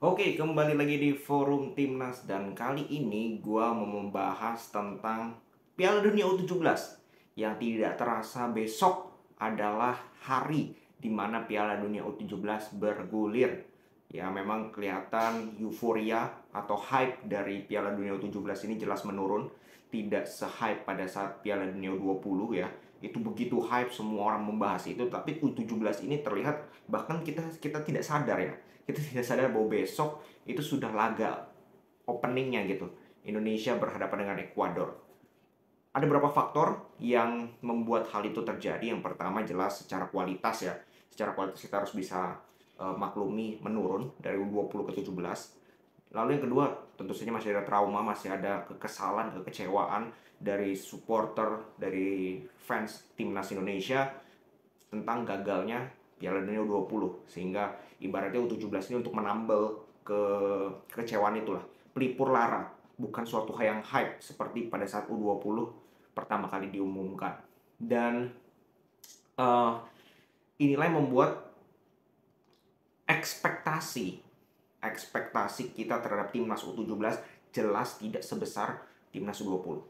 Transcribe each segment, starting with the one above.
Oke, kembali lagi di forum Timnas dan kali ini gua mau membahas tentang Piala Dunia U17 yang tidak terasa besok adalah hari di mana Piala Dunia U17 bergulir. Ya, memang kelihatan euforia atau hype dari Piala Dunia U17 ini jelas menurun, tidak se-hype pada saat Piala Dunia U20 ya. Itu begitu hype, semua orang membahas itu, tapi U17 ini terlihat bahkan kita kita tidak sadar ya, kita tidak sadar bahwa besok itu sudah laga openingnya gitu. Indonesia berhadapan dengan Ekuador. Ada beberapa faktor yang membuat hal itu terjadi. Yang pertama jelas secara kualitas ya. Secara kualitas kita harus bisa maklumi menurun dari U20 ke 17. Lalu yang kedua, tentu saja masih ada trauma, masih ada kekesalan, kekecewaan dari supporter, dari fans timnas Indonesia tentang gagalnya Piala Dunia U20, sehingga ibaratnya U17 ini untuk menambal kekecewaan itulah, pelipur lara, bukan suatu hal yang hype seperti pada saat U20 pertama kali diumumkan. Dan uh, inilah yang membuat ekspektasi ekspektasi kita terhadap timnas U17 jelas tidak sebesar timnas U20.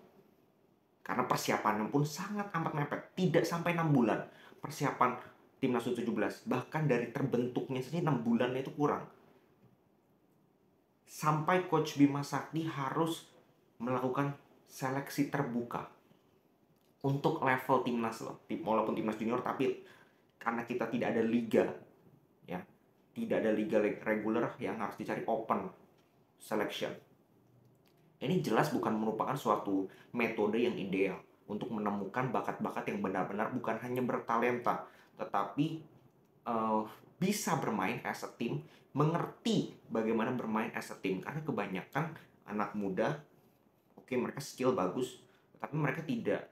Karena persiapannya pun sangat amat mepet, tidak sampai 6 bulan persiapan timnas U17. Bahkan dari terbentuknya saja 6 bulan itu kurang. Sampai coach Bima Sakti harus melakukan seleksi terbuka untuk level timnas loh. Walaupun timnas junior, tapi karena kita tidak ada liga ya, tidak ada liga reguler, yang harus dicari open selection. Ini jelas bukan merupakan suatu metode yang ideal untuk menemukan bakat-bakat yang benar-benar bukan hanya bertalenta, tetapi uh, bisa bermain as a team, mengerti bagaimana bermain as a team. Karena kebanyakan anak muda, oke, mereka skill bagus, tetapi mereka tidak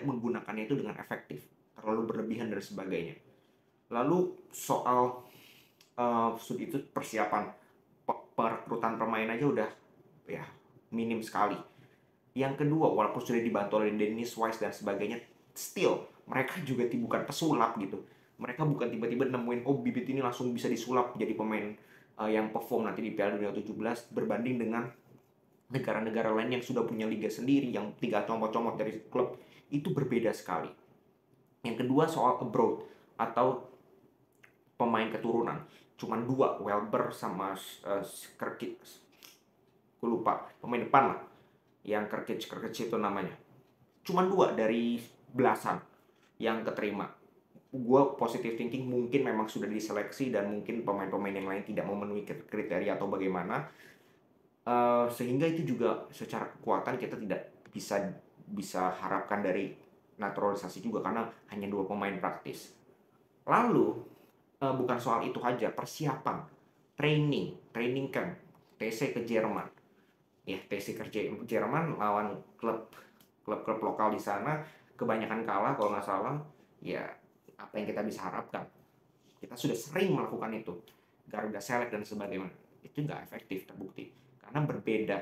menggunakannya itu dengan efektif, terlalu berlebihan dan sebagainya. Lalu soal itu persiapan perekrutan pemain aja udah ya minim sekali. Yang kedua, walaupun sudah dibantu oleh Dennis Wise dan sebagainya, still mereka juga bukan pesulap gitu. Mereka bukan tiba-tiba nemuin, oh bibit ini langsung bisa disulap jadi pemain yang perform nanti di Piala Dunia 17, berbanding dengan negara-negara lain yang sudah punya liga sendiri, yang tinggal comot-comot dari klub. Itu berbeda sekali. Yang kedua, soal abroad atau pemain keturunan. Cuman dua, Welber sama Krkic. Gue lupa, pemain depan lah. Yang Krkic itu namanya. Cuman dua dari belasan yang keterima. Gue positive thinking mungkin memang sudah diseleksi dan mungkin pemain-pemain yang lain tidak memenuhi kriteria atau bagaimana. Sehingga itu juga secara kekuatan kita tidak bisa bisa harapkan dari naturalisasi juga, karena hanya dua pemain praktis. Lalu bukan soal itu aja, persiapan, training camp, TC ke Jerman. Ya, TC ke Jerman lawan klub lokal di sana, kebanyakan kalah kalau nggak salah. Ya, apa yang kita bisa harapkan? Kita sudah sering melakukan itu, Garuda Select dan sebagainya. Itu nggak efektif terbukti, karena berbeda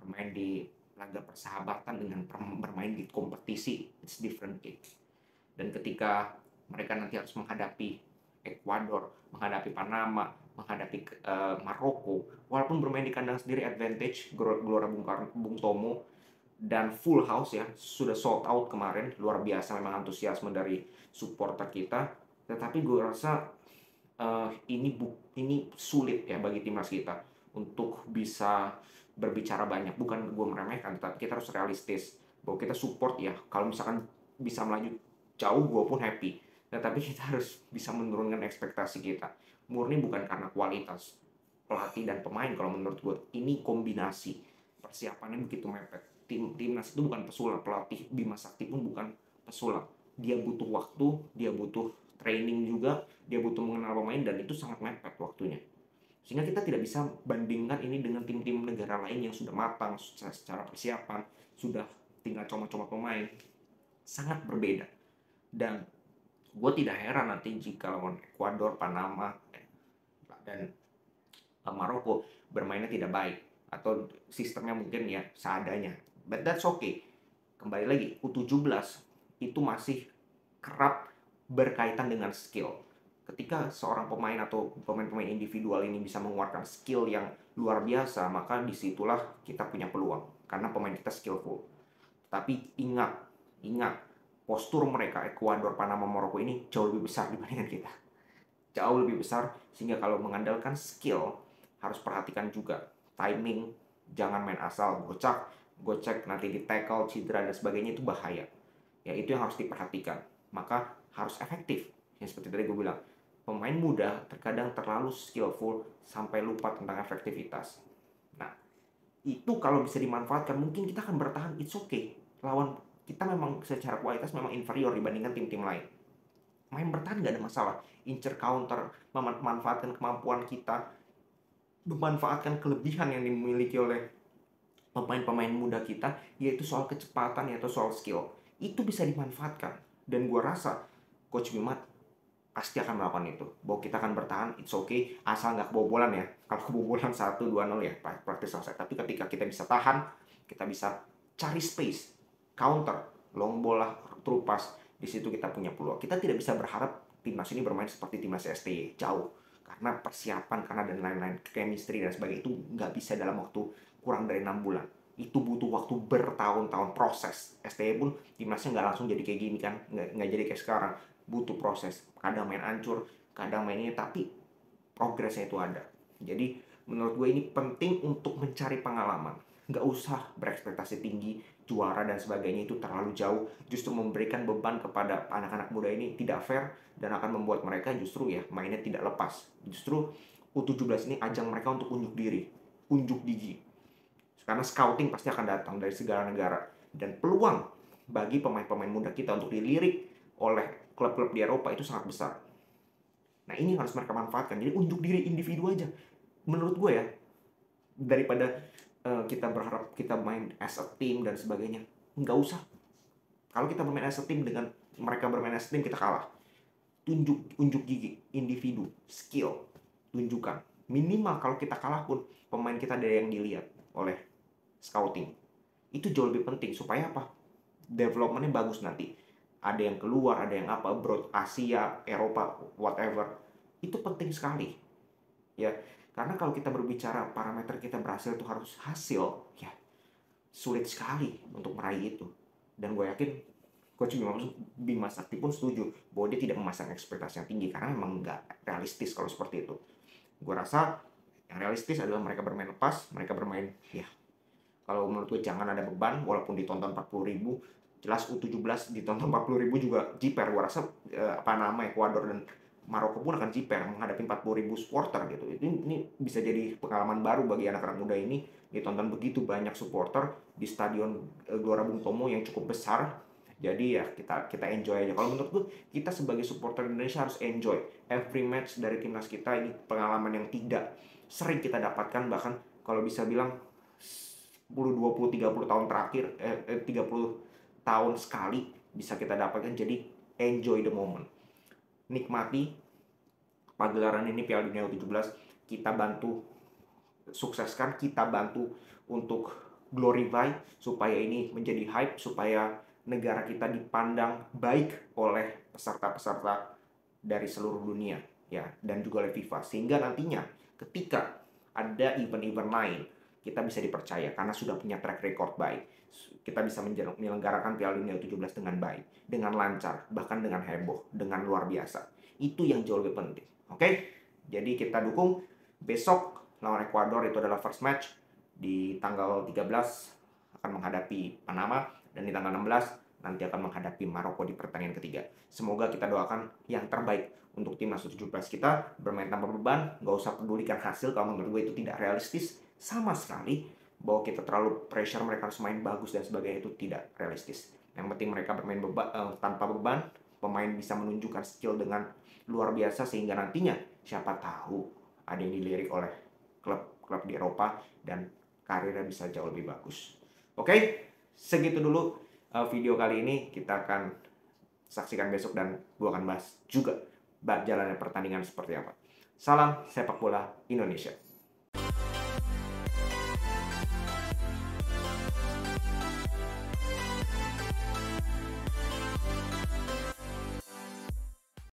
bermain di laga persahabatan dengan bermain di kompetisi. It's different game. Dan ketika mereka nanti harus menghadapi Ekuador, menghadapi Panama, menghadapi Maroko, walaupun bermain di kandang sendiri advantage, Gelora Bung Tomo, dan full house ya, sudah sold out kemarin, luar biasa memang antusiasme dari supporter kita. Tetapi gue rasa ini sulit ya bagi timnas kita untuk bisa berbicara banyak. Bukan gue meremehkan, tetapi kita harus realistis bahwa kita support ya. Kalau misalkan bisa melaju jauh, gue pun happy. Tetapi kita harus bisa menurunkan ekspektasi kita. Murni bukan karena kualitas pelatih dan pemain. Kalau menurut gue ini kombinasi, persiapannya begitu mepet. Timnas itu bukan pesulap, pelatih Bima Sakti pun bukan pesulap. Dia butuh waktu, dia butuh training juga, dia butuh mengenal pemain, dan itu sangat mepet waktunya. Sehingga kita tidak bisa bandingkan ini dengan tim-tim negara lain yang sudah matang secara persiapan, sudah tinggal comot-comot pemain. Sangat berbeda. Dan gue tidak heran nanti jika lawan Ekuador, Panama, dan Maroko bermainnya tidak baik, atau sistemnya mungkin ya seadanya. But that's okay. Kembali lagi, U17 itu masih kerap berkaitan dengan skill. ketika seorang pemain atau pemain-pemain individual ini bisa mengeluarkan skill yang luar biasa, maka disitulah kita punya peluang karena pemain kita skillful. Tapi ingat, postur mereka Ekuador, Panama, Maroko ini jauh lebih besar dibandingkan kita. Jauh lebih besar, sehingga kalau mengandalkan skill harus perhatikan juga timing, jangan main asal gocek nanti di tackle, cedera dan sebagainya, itu bahaya. Ya itu yang harus diperhatikan. Maka harus efektif. Yang seperti tadi gue bilang, pemain muda terkadang terlalu skillful sampai lupa tentang efektivitas. Nah, itu kalau bisa dimanfaatkan, mungkin kita akan bertahan. It's okay. Lawan kita memang secara kualitas memang inferior dibandingkan tim-tim lain. Main bertahan gak ada masalah. Incer counter, memanfaatkan kemampuan kita, memanfaatkan kelebihan yang dimiliki oleh pemain-pemain muda kita, yaitu soal kecepatan, yaitu soal skill. Itu bisa dimanfaatkan. Dan gue rasa Coach Bima pasti akan melakukan itu. Bahwa kita akan bertahan, it's okay, asal nggak kebobolan ya. Kalau kebobolan 1-2-0 ya praktis selesai. Tapi ketika kita bisa tahan, kita bisa cari space, counter, long bola, through pass, di situ kita punya peluang. Kita tidak bisa berharap timnas ini bermain seperti timnas STY, jauh. Karena persiapan, karena dan lain-lain, chemistry dan sebagainya itu nggak bisa dalam waktu kurang dari 6 bulan. Itu butuh waktu bertahun-tahun proses. STY pun timnasnya nggak langsung jadi kayak gini kan, nggak jadi kayak sekarang. Butuh proses, kadang main hancur, kadang mainnya, tapi progresnya itu ada. Jadi menurut gue ini penting untuk mencari pengalaman. Nggak usah berekspektasi tinggi, juara dan sebagainya, itu terlalu jauh. Justru memberikan beban kepada anak-anak muda ini tidak fair, dan akan membuat mereka justru ya mainnya tidak lepas. Justru U17 ini ajang mereka untuk unjuk diri, unjuk gigi. Karena scouting pasti akan datang dari segala negara. Dan peluang bagi pemain-pemain muda kita untuk dilirik oleh klub-klub di Eropa itu sangat besar. Nah ini harus mereka manfaatkan. Jadi unjuk diri individu aja. Menurut gue ya, daripada kita berharap kita main as a team dan sebagainya, nggak usah. Kalau kita bermain as a team dengan mereka bermain as a team, kita kalah. Unjuk gigi, individu, skill, tunjukkan. Minimal kalau kita kalah pun, pemain kita ada yang dilihat oleh scouting. Itu jauh lebih penting, supaya apa? Developmentnya bagus nanti. Ada yang keluar, ada yang apa, abroad, Asia, Eropa, whatever. Itu penting sekali. Ya, karena kalau kita berbicara parameter kita berhasil itu harus hasil, ya sulit sekali untuk meraih itu. Dan gue yakin Coach Bima Sakti pun setuju bahwa dia tidak memasang ekspektasi yang tinggi, karena memang nggak realistis kalau seperti itu. Gue rasa yang realistis adalah mereka bermain lepas, mereka bermain, ya kalau menurut gue jangan ada beban, walaupun ditonton 40.000, jelas U17 ditonton 40.000 juga jiper. Gue rasa Panama, Ekuador dan Maroko pun akan jiper menghadapi 40.000 supporter gitu. Ini bisa jadi pengalaman baru bagi anak-anak muda ini, ditonton begitu banyak supporter di stadion Gelora Bung Tomo yang cukup besar. Jadi ya kita enjoy aja. Kalau menurut gue, kita sebagai supporter Indonesia harus enjoy every match dari timnas kita. Ini pengalaman yang tidak sering kita dapatkan, bahkan kalau bisa bilang 10, 20, 30 tahun terakhir, 30 tahun sekali bisa kita dapatkan. Jadi enjoy the moment, nikmati pagelaran ini, Piala Dunia U17. Kita bantu sukseskan, kita bantu untuk glorify supaya ini menjadi hype, supaya negara kita dipandang baik oleh peserta-peserta dari seluruh dunia ya, dan juga oleh FIFA, sehingga nantinya ketika ada event-event lain kita bisa dipercaya karena sudah punya track record baik. Kita bisa menyelenggarakan Piala Dunia U17 dengan baik, dengan lancar, bahkan dengan heboh, dengan luar biasa. Itu yang jauh lebih penting. Oke? Jadi kita dukung. Besok lawan Ekuador itu adalah first match. Di tanggal 13 akan menghadapi Panama, dan di tanggal 16 nanti akan menghadapi Maroko di pertandingan ketiga. Semoga kita doakan yang terbaik untuk timnas U17 kita, bermain tanpa beban, nggak usah pedulikan hasil. Kalau menurut gue itu tidak realistis sama sekali, bahwa kita terlalu pressure mereka harus main bagus dan sebagainya, itu tidak realistis. Yang penting mereka bermain tanpa beban, pemain bisa menunjukkan skill dengan luar biasa, sehingga nantinya siapa tahu ada yang dilirik oleh klub-klub di Eropa dan karirnya bisa jauh lebih bagus. Oke, segitu dulu video kali ini. Kita akan saksikan besok, dan gue akan bahas juga jalannya pertandingan seperti apa. Salam sepak bola Indonesia.